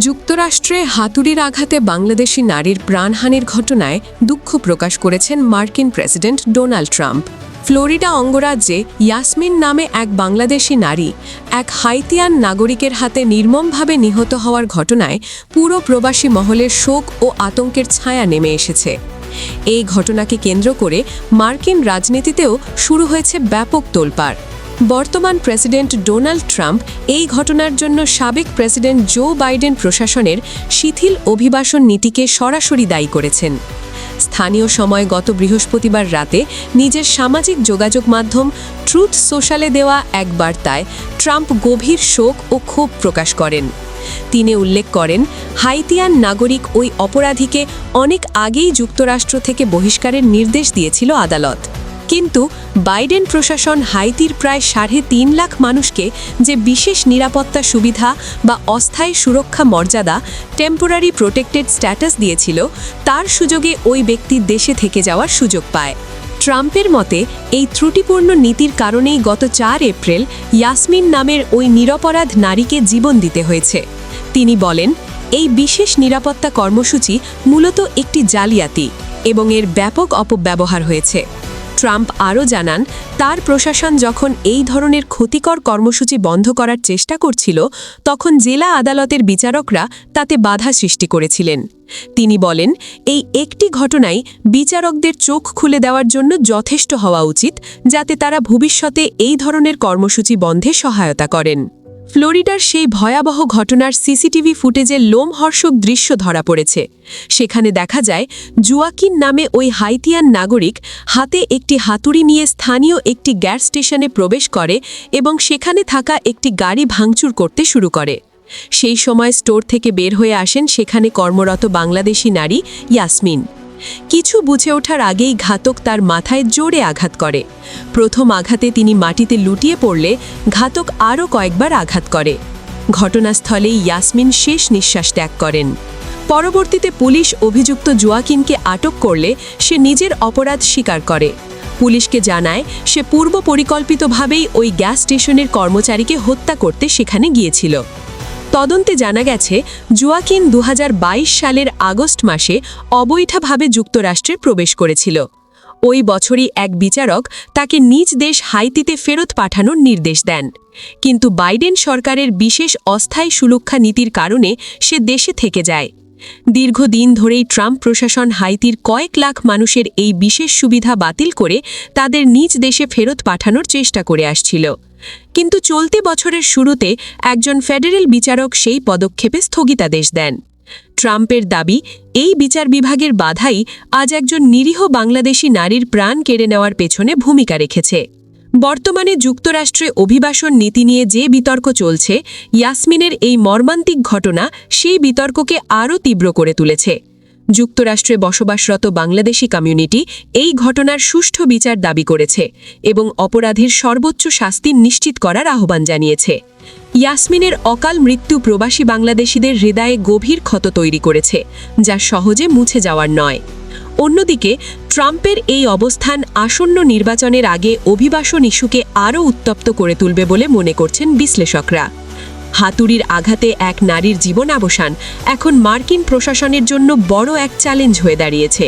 যুক্তরাষ্ট্রে হাতুড়ির আঘাতে বাংলাদেশি নারীর প্রাণহানির ঘটনায় দুঃখ প্রকাশ করেছেন মার্কিন প্রেসিডেন্ট ডোনাল্ড ট্রাম্প। ফ্লোরিডা অঙ্গরাজ্যে ইয়াসমিন নামে এক বাংলাদেশি নারী এক হাইতিয়ান নাগরিকের হাতে নির্মমভাবে নিহত হওয়ার ঘটনায় পুরো প্রবাসী মহলের শোক ও আতঙ্কের ছায়া নেমে এসেছে। এই ঘটনাকে কেন্দ্র করে মার্কিন রাজনীতিতেও শুরু হয়েছে ব্যাপক তোলপাড়। বর্তমান প্রেসিডেন্ট ডোনাল্ড ট্রাম্প এই ঘটনার জন্য সাবেক প্রেসিডেন্ট জো বাইডেন প্রশাসনের শিথিল অভিবাসন নীতিকে সরাসরি দায়ী করেছেন। স্থানীয় সময় গত বৃহস্পতিবার রাতে নিজের সামাজিক যোগাযোগ মাধ্যম ট্রুথ সোশ্যালে দেওয়া এক বার্তায় ট্রাম্প গভীর শোক ও ক্ষোভ প্রকাশ করেন। তিনি উল্লেখ করেন, হাইতিয়ান নাগরিক ওই অপরাধীকে অনেক আগেই যুক্তরাষ্ট্র থেকে বহিষ্কারের নির্দেশ দিয়েছিল আদালত। কিন্তু বাইডেন প্রশাসন হাইতির প্রায় ৩.৫ লাখ মানুষকে যে বিশেষ নিরাপত্তা সুবিধা বা অস্থায়ী সুরক্ষা মর্যাদা টেম্পোরারি প্রোটেক্টেড স্ট্যাটাস দিয়েছিল, তার সুযোগে ওই ব্যক্তি দেশে থেকে যাওয়ার সুযোগ পায়। ট্রাম্পের মতে এই ত্রুটিপূর্ণ নীতির কারণেই গত ৪ এপ্রিল ইয়াসমিন নামের ওই নিরপরাধ নারীকে জীবন দিতে হয়েছে। তিনি বলেন, এই বিশেষ নিরাপত্তা কর্মসূচি মূলত একটি জালিয়াতি এবং এর ব্যাপক অপব্যবহার হয়েছে। ট্রাম্প আরও জানান, তার প্রশাসন যখন এই ধরনের ক্ষতিকর কর্মসূচি বন্ধ করার চেষ্টা করছিল, তখন জেলা আদালতের বিচারকরা তাতে বাধা সৃষ্টি করেছিলেন। তিনি বলেন, এই একটি ঘটনাই বিচারকদের চোখ খুলে দেওয়ার জন্য যথেষ্ট হওয়া উচিত, যাতে তারা ভবিষ্যতে এই ধরনের কর্মসূচি বন্ধে সহায়তা করেন। ফ্লোরিডার সেই ভয়াবহ ঘটনার সিসিটিভি ফুটেজে লোমহর্ষক দৃশ্য ধরা পড়েছে। সেখানে দেখা যায়, জুয়াকিন নামে ওই হাইতিয়ান নাগরিক হাতে একটি হাতুড়ি নিয়ে স্থানীয় একটি গ্যাস স্টেশনে প্রবেশ করে এবং সেখানে থাকা একটি গাড়ি ভাঙচুর করতে শুরু করে। সেই সময় স্টোর থেকে বের হয়ে আসেন সেখানে কর্মরত বাংলাদেশি নারী ইয়াসমিন। কিছু বুঝে ওঠার আগেই ঘাতক তার মাথায় জোরে আঘাত করে। প্রথম আঘাতে তিনি মাটিতে লুটিয়ে পড়লে ঘাতক আরও কয়েকবার আঘাত করে। ঘটনাস্থলেই ইয়াসমিন শেষ নিঃশ্বাস ত্যাগ করেন। পরবর্তীতে পুলিশ অভিযুক্ত জুয়াকিনকে আটক করলে সে নিজের অপরাধ স্বীকার করে। পুলিশকে জানায়, সে পূর্ব পরিকল্পিতভাবেই ওই গ্যাস স্টেশনের কর্মচারীকে হত্যা করতে সেখানে গিয়েছিল। তদন্তে জানা গেছে, জুয়াকিন ২০২২ সালের আগস্ট মাসে অবৈধভাবে যুক্তরাষ্ট্রে প্রবেশ করেছিল। ওই বছরই এক বিচারক তাকে নিজ দেশ হাইতিতে ফেরত পাঠানোর নির্দেশ দেন। কিন্তু বাইডেন সরকারের বিশেষ অস্থায়ী সুরক্ষা নীতির কারণে সে দেশে থেকে যায়। দীর্ঘদিন ধরেই ট্রাম্প প্রশাসন হাইতির কয়েক লাখ মানুষের এই বিশেষ সুবিধা বাতিল করে তাদের নিজ দেশে ফেরত পাঠানোর চেষ্টা করে আসছিল। কিন্তু চলতি বছরের শুরুতে একজন ফেডারেল বিচারক সেই পদক্ষেপে স্থগিতাদেশ দেন। ট্রাম্পের দাবি, এই বিচার বিভাগের বাধাই আজ একজন নিরীহ বাংলাদেশি নারীর প্রাণ কেড়ে নেওয়ার পেছনে ভূমিকা রেখেছে। বর্তমানে যুক্তরাষ্ট্রে অভিবাসন নীতি নিয়ে যে বিতর্ক চলছে, ইয়াসমিনের এই মর্মান্তিক ঘটনা সেই বিতর্ককে আরও তীব্র করে তুলেছে। যুক্তরাষ্ট্রে বসবাসরত বাংলাদেশি কমিউনিটি এই ঘটনার সুষ্ঠু বিচার দাবি করেছে এবং অপরাধীর সর্বোচ্চ শাস্তি নিশ্চিত করার আহ্বান জানিয়েছে। ইয়াসমিনের অকাল মৃত্যু প্রবাসী বাংলাদেশিদের হৃদয়ে গভীর ক্ষত তৈরি করেছে, যা সহজে মুছে যাওয়ার নয়। অন্যদিকে ট্রাম্পের এই অবস্থান আসন্ন নির্বাচনের আগে অভিবাসন ইস্যুকে আরও উত্তপ্ত করে তুলবে বলে মনে করছেন বিশ্লেষকরা। হাতুড়ির আঘাতে এক নারীর জীবনাবসান এখন মার্কিন প্রশাসনের জন্য বড় এক চ্যালেঞ্জ হয়ে দাঁড়িয়েছে।